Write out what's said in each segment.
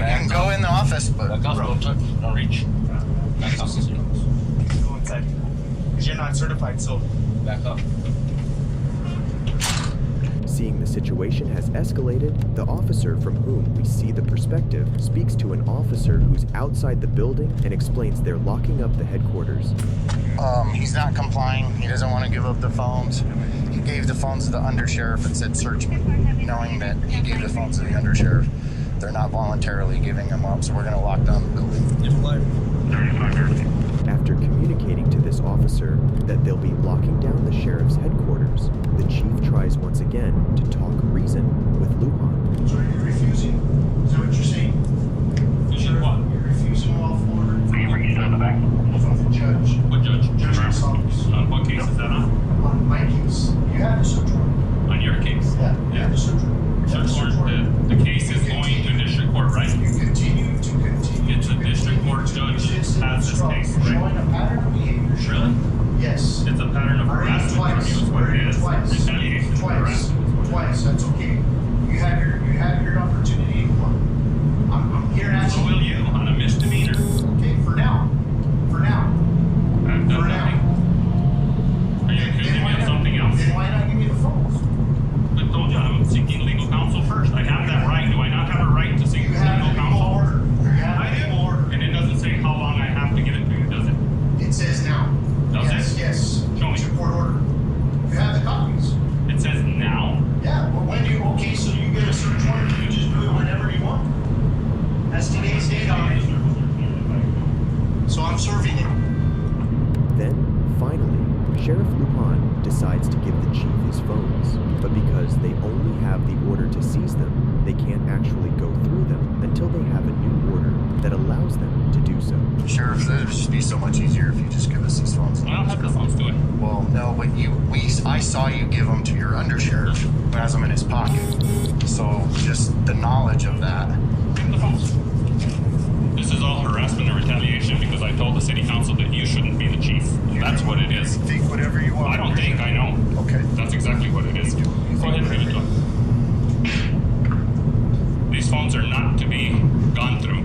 can go in the office, but Back off, don't touch, don't reach. Back off. Go inside. Because you're not certified, so Back up. Seeing the situation has escalated, the officer from whom we see the perspective speaks to an officer who's outside the building and explains they're locking up the headquarters. he's not complying. He doesn't want to give up the phones. He gave the phones to the undersheriff and said, search me, knowing that he gave the phones to the undersheriff. They're not voluntarily giving them up, so we're going to lock down the building. After communicating to this officer that they'll be locking down the sheriff's headquarters, the chief tries once again to talk reason with Lujan. So you're refusing? Is that what you're saying? Refusing what? You're refusing lawful order? You still in the back? From the judge. What judge? Judge Gonzalez. What case is that on? On my case. You have the search warrant. On your case? Yeah, you have the search warrant. You have Search warrant, the case is going to district court, right? You continue to continue. It's a district court judge has this case, right? Showing a pattern of behavior. Really? Yes. It's a pattern of harassment from you is what it is. Retaliation for harassment is what it is. Twice. That's okay. You have your opportunity in court. I'm here So asking. will you on a misdemeanor? Okay, for now. For now. I've For done now. nothing. Are you accusing me of something else? Then why not give me the phones? I told you I'm seeking legal counsel first. I have that right. Do I not have a right to seek You have legal a legal counsel? order. You have I a do. legal order. And it doesn't say how long I have to give it to you, does it? It says now. Does Yes, it? yes. Show me. It's a court order. You have the copies. It says now. Yeah, but when do you, okay, so you get a search warrant, you just do it whenever you want. That's today's date on it. So I'm serving it. Then, finally, Sheriff Lujan decides to give the chief his phones, but because they only have the order to seize them, they can't actually go through them until they have a new order that allows them to do so. Sheriff, it would just be so much easier if you just give us these phones. I don't have the phones to it. Well, no, but I saw you give them to your undersheriff who has them in his pocket. So just the knowledge of that. Give me the phones. This is all harassment and retaliation because I told the city council that you shouldn't be the chief. That's what it is. Think whatever you want. I don't think, I know. Okay. That's exactly what it is. Go ahead and read it to him. These phones are not to be gone through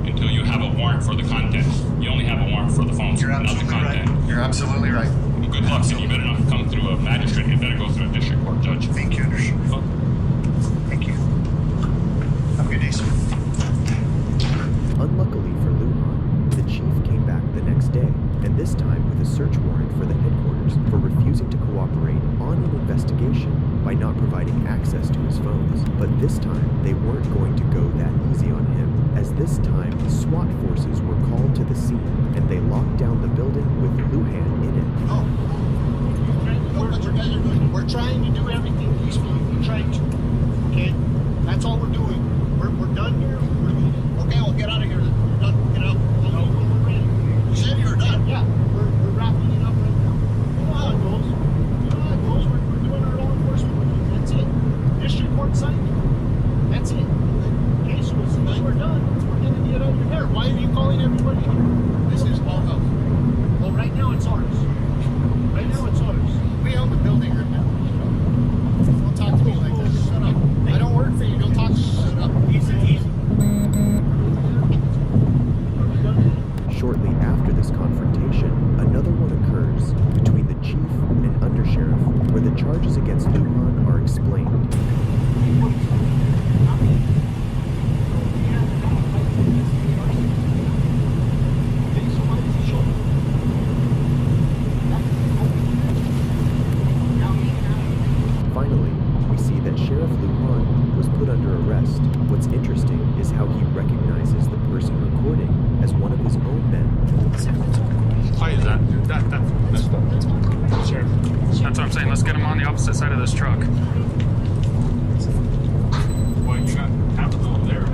until you have a warrant for the content. You only have a warrant for the phones, You're not the absolutely content. right. You're absolutely right. Good luck, and you better not come through a magistrate. You better go through a district court judge. Thank you, undersheriff. Oh, Thank you. Have a good day, sir. Unluckily for Lujan, the chief came back the next day, and this time with a search warrant for the headquarters for refusing to cooperate on an investigation by not providing access to his phones. But this time, they weren't going to go that easy on him, as this time SWAT forces were called to the scene, and they locked down the building with Lujan in it. No. Look what you guys are doing. We're trying to do everything peacefully. We're trying to. Okay? That's all we're doing. We're done here. Okay, well, get out of here then. We're done. Get out. No, we're ready. You said you were done. Yeah. We're wrapping it up right now. You know how it goes. You know how it goes. We're doing our law enforcement. That's it. District court signed it. That's it. Okay, so as soon as we're done, we're going to get out of your hair. Why are you calling everybody here? This is all house. Well, right now it's ours. Right now it's ours. We own the building right now. Don't talk to me like that. Shut up. I don't work for you. Don't talk to me. Shut up. Easy, easy. Shortly after this confrontation, another one occurs between the chief and undersheriff, where the charges against Lujan are explained. Finally, we see that Sheriff Lujan was put under arrest. What's interesting is how he recognizes the person recording as one of his own men. Why is that? That's Sheriff. That's what I'm saying. Let's get him on the opposite side of this truck. well, you got half of them there.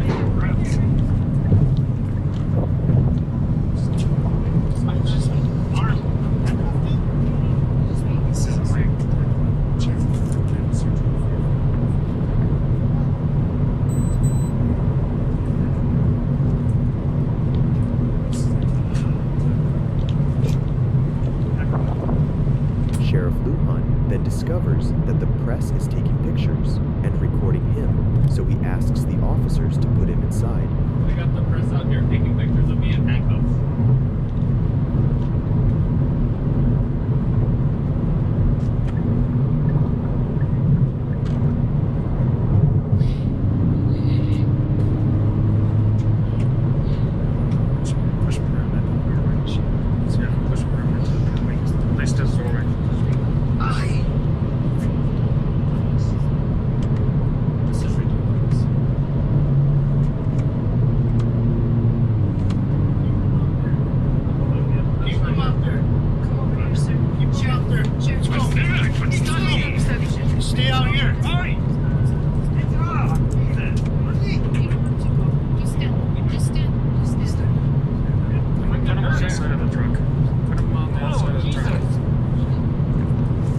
Sheriff Lujan then discovers that the press is taking pictures and recording him, so he asks the officers to put him inside. We got the press out here taking pictures of me in handcuffs. Push him around that doorway. Yeah, push him around that doorway. They still doorway. This is ridiculous. Keep him out there. Come over here, sir. Keep him out there. Sheriff, Stay out here. Hurry. you don't have to go. Just stand. Just stand. Just stand. Put him on the outside of the truck. Put him on the outside of the truck.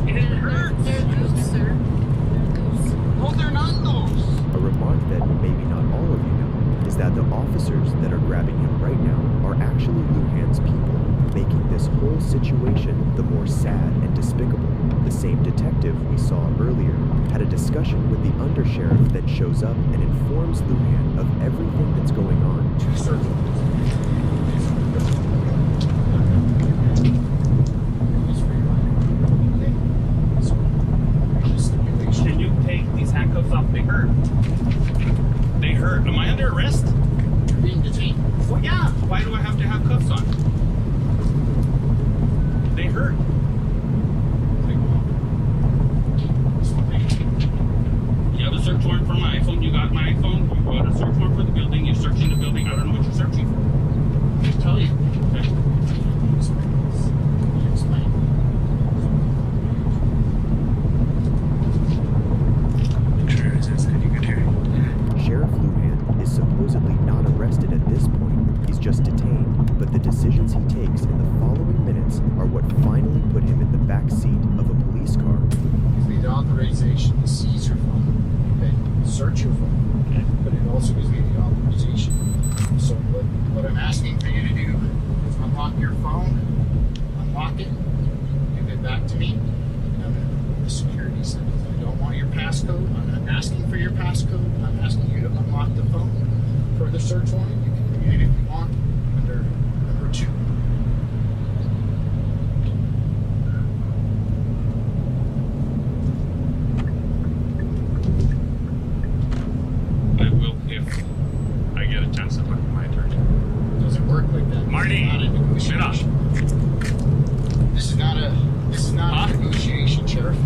They're good, sir. They're good. No, they're not those. A remark that maybe not all of you know is that the officers that are grabbing him right now are actually Luhan's people, making this whole situation the more sad and despicable. The same detective we saw earlier had a discussion with the undersheriff that shows up and informs Luhan of everything that's going on. Can you take these handcuffs off? They hurt. They hurt. Am I under arrest? You're being detained. Well, yeah. Why do I have to have cuffs on? They hurt. You have a search warrant for my iPhone. You got my iPhone. You got a search warrant for the building. You're searching the building. I don't know what you're searching for. Just tell you. Okay. Explain. Sheriff Luhan is supposedly not arrested at this point, he's just detained, but the decisions he takes in the following minutes are what finally put him in the back seat of a police car. Gives me the authorization to seize your phone. Okay. Search your phone. Okay. But it also gives me the authorization. So what I'm asking for you to do is unlock your phone, unlock it, give it back to me, and I'm going to put the security settings. I don't want your passcode. I'm not asking for your passcode. I'm asking you to unlock the phone. For the search warrant, you can read it if you want under number 2. I will if I get a chance to talk to my attorney. Does it work like that? Marty, This is not a sit negotiation. This is not a Huh? negotiation, Sheriff.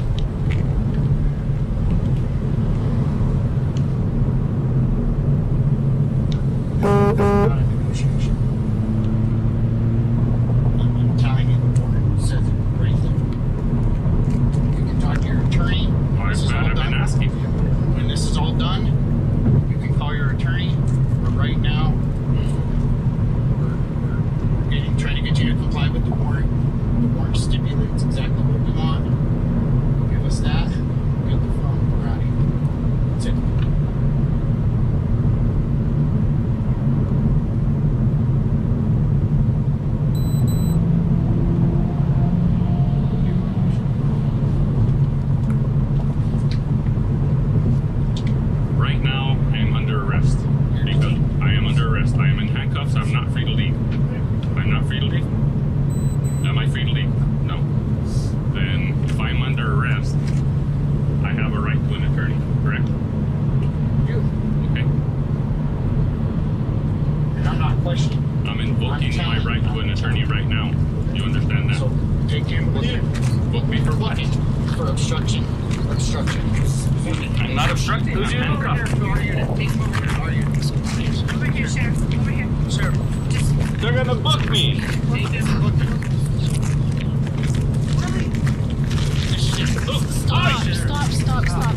This is not a negotiation. I'm telling you the warrant says it right there. You can talk to your attorney. I've This is all been done. asking. When this is all done, you can call your attorney. But right now, we're trying to get you to comply with the warrant. The warrant stipulates exactly what we want. Give us that. Get the phone. We're out of here. That's it. Right now, I am under arrest. Because I am under arrest. I am in handcuffs. I'm not free to leave. I'm not free to leave. Am I free to leave? No. Then, if I'm under arrest, I have a right to an attorney, correct? You. Okay. And I'm not questioning. I'm invoking my right to an attorney right now. You understand that? So take him with you. Book me for what? For obstruction. Obstruction. I'm not obstructing. Who's you? Over here, take him over here. Over here, Sheriff. Over here. Sheriff. Just They're gonna book me. take this. Look, Stop, stop, stop, stop.